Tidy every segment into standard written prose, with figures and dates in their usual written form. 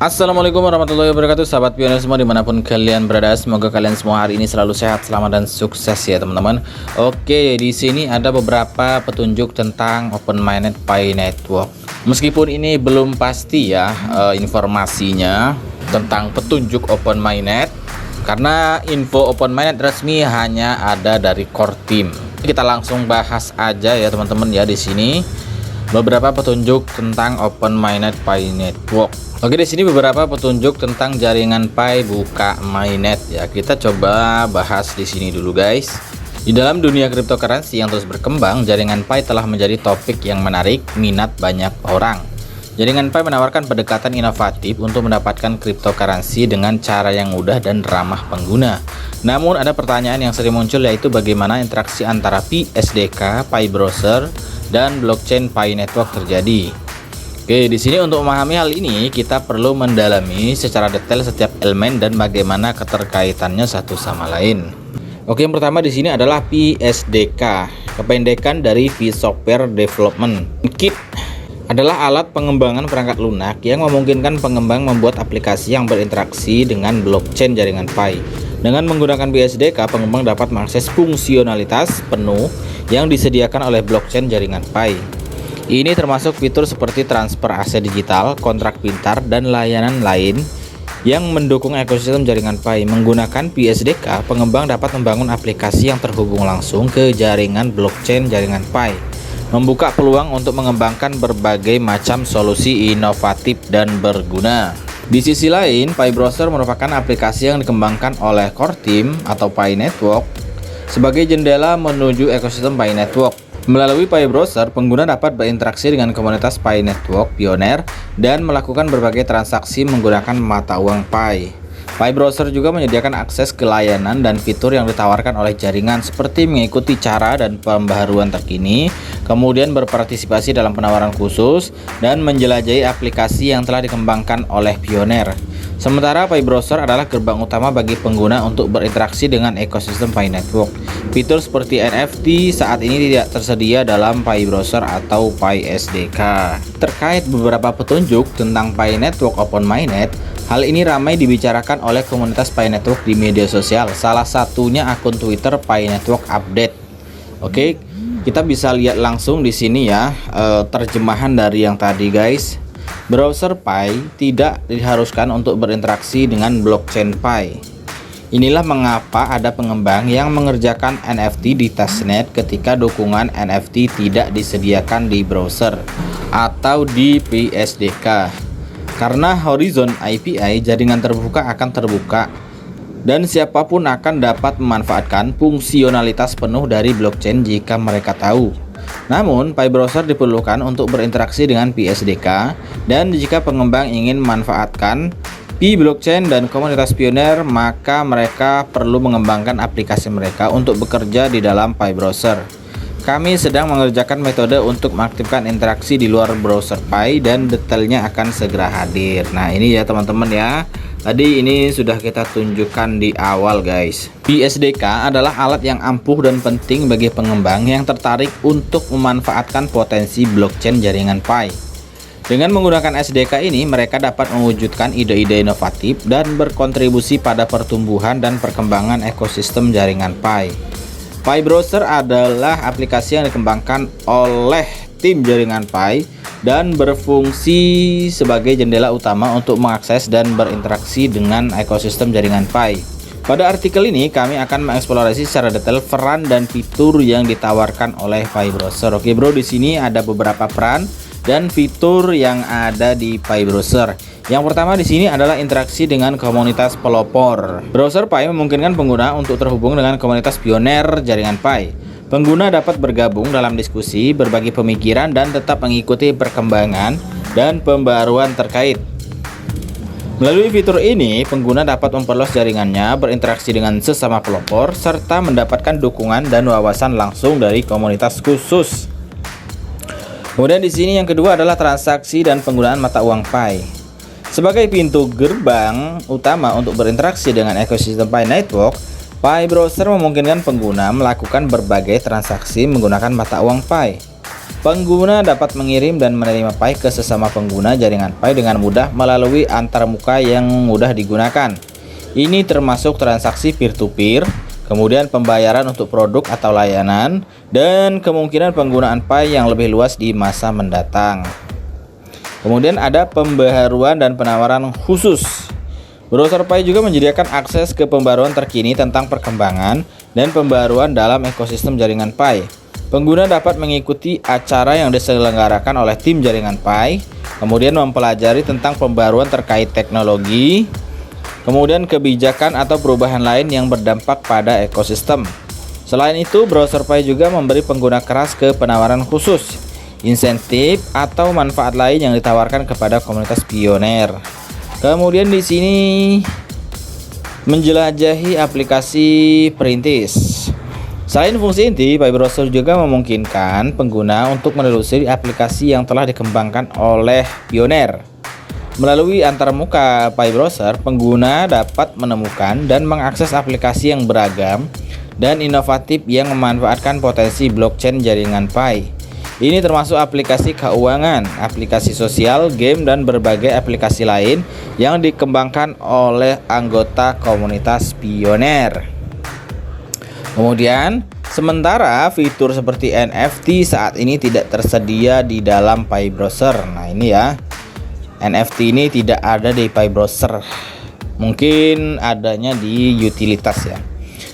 Assalamualaikum warahmatullahi wabarakatuh, sahabat pioner semua dimanapun kalian berada. Semoga kalian semua hari ini selalu sehat, selamat dan sukses ya teman-teman. Oke, di sini ada beberapa petunjuk tentang Open Mainnet Pi Network. Meskipun ini belum pasti ya informasinya tentang petunjuk Open Mainnet, karena info Open Mainnet resmi hanya ada dari core team. Kita langsung bahas aja ya teman-teman ya di sini beberapa petunjuk tentang Open Mainnet Pi Network. Oke, di sini beberapa petunjuk tentang jaringan Pi buka mainnet ya. Kita coba bahas di sini dulu guys. Di dalam dunia cryptocurrency yang terus berkembang, jaringan Pi telah menjadi topik yang menarik minat banyak orang. Jaringan Pi menawarkan pendekatan inovatif untuk mendapatkan cryptocurrency dengan cara yang mudah dan ramah pengguna. Namun ada pertanyaan yang sering muncul, yaitu bagaimana interaksi antara Pi SDK, Pi Browser, dan blockchain Pi Network terjadi. Oke, di sini untuk memahami hal ini kita perlu mendalami secara detail setiap elemen dan bagaimana keterkaitannya satu sama lain. Oke, yang pertama di sini adalah PSDK, kependekan dari Pi Software Development Kit. Adalah alat pengembangan perangkat lunak yang memungkinkan pengembang membuat aplikasi yang berinteraksi dengan blockchain jaringan Pi. Dengan menggunakan PSDK, pengembang dapat mengakses fungsionalitas penuh yang disediakan oleh blockchain jaringan Pi. Ini termasuk fitur seperti transfer aset digital, kontrak pintar, dan layanan lain yang mendukung ekosistem jaringan Pi. Menggunakan PSDK, pengembang dapat membangun aplikasi yang terhubung langsung ke jaringan blockchain jaringan Pi, membuka peluang untuk mengembangkan berbagai macam solusi inovatif dan berguna. Di sisi lain, Pi Browser merupakan aplikasi yang dikembangkan oleh core team atau Pi Network sebagai jendela menuju ekosistem Pi Network. Melalui Pi Browser, pengguna dapat berinteraksi dengan komunitas Pi Network pioner dan melakukan berbagai transaksi menggunakan mata uang Pi. Pi Browser juga menyediakan akses ke layanan dan fitur yang ditawarkan oleh jaringan, seperti mengikuti cara dan pembaharuan terkini, kemudian berpartisipasi dalam penawaran khusus, dan menjelajahi aplikasi yang telah dikembangkan oleh pioner. Sementara Pi Browser adalah gerbang utama bagi pengguna untuk berinteraksi dengan ekosistem Pi Network. Fitur seperti NFT saat ini tidak tersedia dalam Pi Browser atau Pi SDK. Terkait beberapa petunjuk tentang Pi Network Open Mainnet, hal ini ramai dibicarakan oleh komunitas Pi Network di media sosial. Salah satunya akun Twitter Pi Network Update. Oke, kita bisa lihat langsung di sini ya terjemahan dari yang tadi guys. Browser Pi tidak diharuskan untuk berinteraksi dengan blockchain Pi. Inilah mengapa ada pengembang yang mengerjakan NFT di testnet ketika dukungan NFT tidak disediakan di browser atau di PSDK. Karena Horizon API jaringan terbuka akan terbuka dan siapapun akan dapat memanfaatkan fungsionalitas penuh dari blockchain jika mereka tahu. Namun, Pi Browser diperlukan untuk berinteraksi dengan PSDK, dan jika pengembang ingin memanfaatkan Pi blockchain dan komunitas pioner, maka mereka perlu mengembangkan aplikasi mereka untuk bekerja di dalam Pi Browser. Kami sedang mengerjakan metode untuk mengaktifkan interaksi di luar browser Pi dan detailnya akan segera hadir. Nah, ini ya teman-teman ya. Tadi ini sudah kita tunjukkan di awal guys. PSDK adalah alat yang ampuh dan penting bagi pengembang yang tertarik untuk memanfaatkan potensi blockchain jaringan Pi. Dengan menggunakan SDK ini, mereka dapat mewujudkan ide-ide inovatif dan berkontribusi pada pertumbuhan dan perkembangan ekosistem jaringan Pi. Pi Browser adalah aplikasi yang dikembangkan oleh tim jaringan Pi dan berfungsi sebagai jendela utama untuk mengakses dan berinteraksi dengan ekosistem jaringan Pi. Pada artikel ini kami akan mengeksplorasi secara detail peran dan fitur yang ditawarkan oleh Pi Browser. Oke bro, di sini ada beberapa peran dan fitur yang ada di Pi Browser. Yang pertama di sini adalah interaksi dengan komunitas pelopor. Browser Pi memungkinkan pengguna untuk terhubung dengan komunitas pioner jaringan Pi. Pengguna dapat bergabung dalam diskusi, berbagi pemikiran, dan tetap mengikuti perkembangan dan pembaruan terkait. Melalui fitur ini, pengguna dapat memperluas jaringannya, berinteraksi dengan sesama pelopor, serta mendapatkan dukungan dan wawasan langsung dari komunitas khusus. Kemudian di sini yang kedua adalah transaksi dan penggunaan mata uang Pi. Sebagai pintu gerbang utama untuk berinteraksi dengan ekosistem Pi Network, Pi Browser memungkinkan pengguna melakukan berbagai transaksi menggunakan mata uang Pi. Pengguna dapat mengirim dan menerima Pi ke sesama pengguna jaringan Pi dengan mudah melalui antarmuka yang mudah digunakan. Ini termasuk transaksi peer-to-peer, kemudian pembayaran untuk produk atau layanan, dan kemungkinan penggunaan Pi yang lebih luas di masa mendatang. Kemudian ada pembaharuan dan penawaran khusus. Browser Pi juga menyediakan akses ke pembaruan terkini tentang perkembangan dan pembaruan dalam ekosistem jaringan Pi. Pengguna dapat mengikuti acara yang diselenggarakan oleh tim jaringan Pi, kemudian mempelajari tentang pembaruan terkait teknologi, kemudian kebijakan atau perubahan lain yang berdampak pada ekosistem. Selain itu, browser Pi juga memberi pengguna keras ke penawaran khusus, insentif, atau manfaat lain yang ditawarkan kepada komunitas pioner. Kemudian di sini menjelajahi aplikasi perintis. Selain fungsi inti, Pi Browser juga memungkinkan pengguna untuk menelusuri aplikasi yang telah dikembangkan oleh pioner. Melalui antarmuka Pi Browser, pengguna dapat menemukan dan mengakses aplikasi yang beragam dan inovatif yang memanfaatkan potensi blockchain jaringan Pi. Ini termasuk aplikasi keuangan, aplikasi sosial, game, dan berbagai aplikasi lain yang dikembangkan oleh anggota komunitas pioner. Kemudian, sementara fitur seperti NFT saat ini tidak tersedia di dalam Pi Browser. Nah, ini ya. NFT ini tidak ada di Pi Browser. Mungkin adanya di utilitas ya.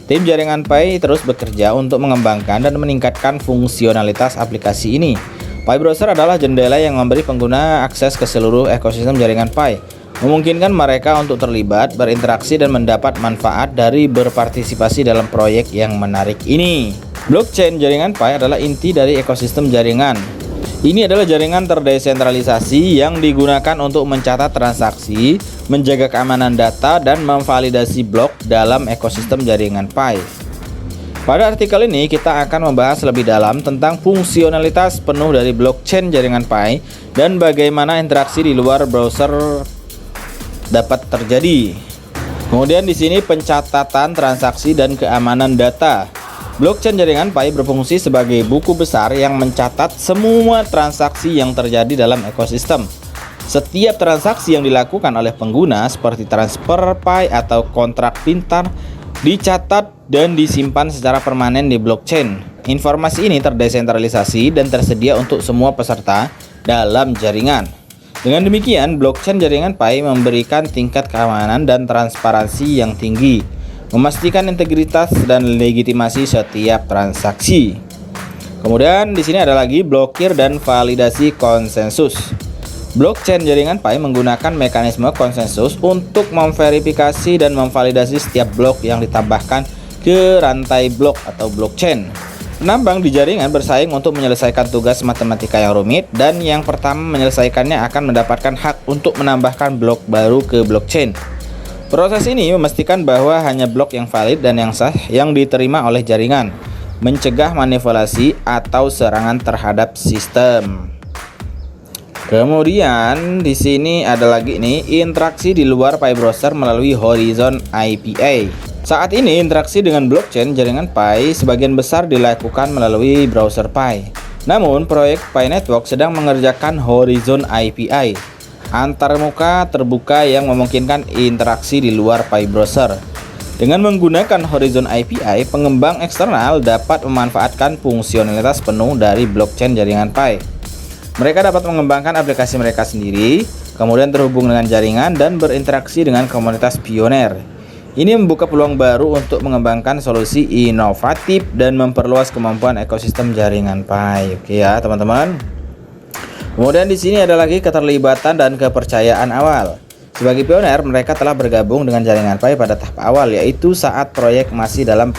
Tim jaringan Pi terus bekerja untuk mengembangkan dan meningkatkan fungsionalitas aplikasi ini. Pi Browser adalah jendela yang memberi pengguna akses ke seluruh ekosistem jaringan Pi, memungkinkan mereka untuk terlibat, berinteraksi, dan mendapat manfaat dari berpartisipasi dalam proyek yang menarik ini. Blockchain jaringan Pi adalah inti dari ekosistem jaringan. Ini adalah jaringan terdesentralisasi yang digunakan untuk mencatat transaksi, menjaga keamanan data, dan memvalidasi blok dalam ekosistem jaringan Pi. Pada artikel ini kita akan membahas lebih dalam tentang fungsionalitas penuh dari blockchain jaringan Pi dan bagaimana interaksi di luar browser dapat terjadi. Kemudian di sini pencatatan transaksi dan keamanan data. Blockchain jaringan Pi berfungsi sebagai buku besar yang mencatat semua transaksi yang terjadi dalam ekosistem. Setiap transaksi yang dilakukan oleh pengguna seperti transfer Pi atau kontrak pintar dicatat dan disimpan secara permanen di blockchain. Informasi ini terdesentralisasi dan tersedia untuk semua peserta dalam jaringan. Dengan demikian, blockchain jaringan Pi memberikan tingkat keamanan dan transparansi yang tinggi, memastikan integritas dan legitimasi setiap transaksi. Kemudian di sini ada lagi blokir dan validasi konsensus. Blockchain jaringan Pi menggunakan mekanisme konsensus untuk memverifikasi dan memvalidasi setiap blok yang ditambahkan ke rantai blok atau blockchain. Penambang di jaringan bersaing untuk menyelesaikan tugas matematika yang rumit, dan yang pertama menyelesaikannya akan mendapatkan hak untuk menambahkan blok baru ke blockchain. Proses ini memastikan bahwa hanya blok yang valid dan yang sah yang diterima oleh jaringan, mencegah manipulasi atau serangan terhadap sistem. Kemudian di sini ada lagi nih interaksi di luar Pi Browser melalui Horizon IPA. Saat ini interaksi dengan blockchain jaringan Pi sebagian besar dilakukan melalui browser Pi. Namun proyek Pi Network sedang mengerjakan Horizon IPI, antarmuka terbuka yang memungkinkan interaksi di luar Pi Browser. Dengan menggunakan Horizon IPI, pengembang eksternal dapat memanfaatkan fungsionalitas penuh dari blockchain jaringan Pi. Mereka dapat mengembangkan aplikasi mereka sendiri, kemudian terhubung dengan jaringan dan berinteraksi dengan komunitas pioner. Ini membuka peluang baru untuk mengembangkan solusi inovatif dan memperluas kemampuan ekosistem jaringan Pi. Oke ya, teman-teman. Kemudian di sini ada lagi keterlibatan dan kepercayaan awal. Sebagai pioner, mereka telah bergabung dengan jaringan Pi pada tahap awal, yaitu saat proyek masih dalam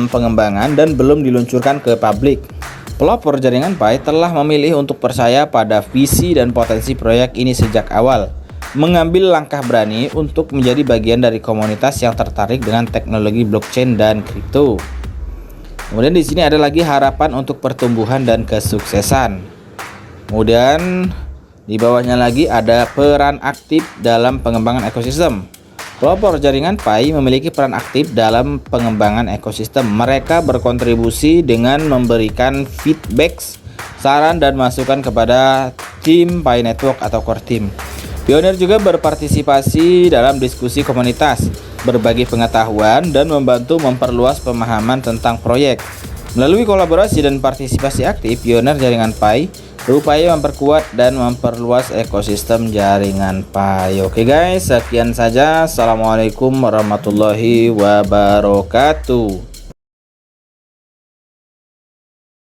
pengembangan dan belum diluncurkan ke publik. Pelopor jaringan Pi telah memilih untuk percaya pada visi dan potensi proyek ini sejak awal, mengambil langkah berani untuk menjadi bagian dari komunitas yang tertarik dengan teknologi blockchain dan kripto. Kemudian di sini ada lagi harapan untuk pertumbuhan dan kesuksesan. Kemudian di bawahnya lagi ada peran aktif dalam pengembangan ekosistem. Pelopor jaringan Pi memiliki peran aktif dalam pengembangan ekosistem. Mereka berkontribusi dengan memberikan feedback, saran, dan masukan kepada tim Pi Network atau core team. Pioneer juga berpartisipasi dalam diskusi komunitas, berbagi pengetahuan, dan membantu memperluas pemahaman tentang proyek. Melalui kolaborasi dan partisipasi aktif, Pioneer jaringan Pi berupaya memperkuat dan memperluas ekosistem jaringan Pi. Oke guys, sekian saja. Assalamualaikum warahmatullahi wabarakatuh.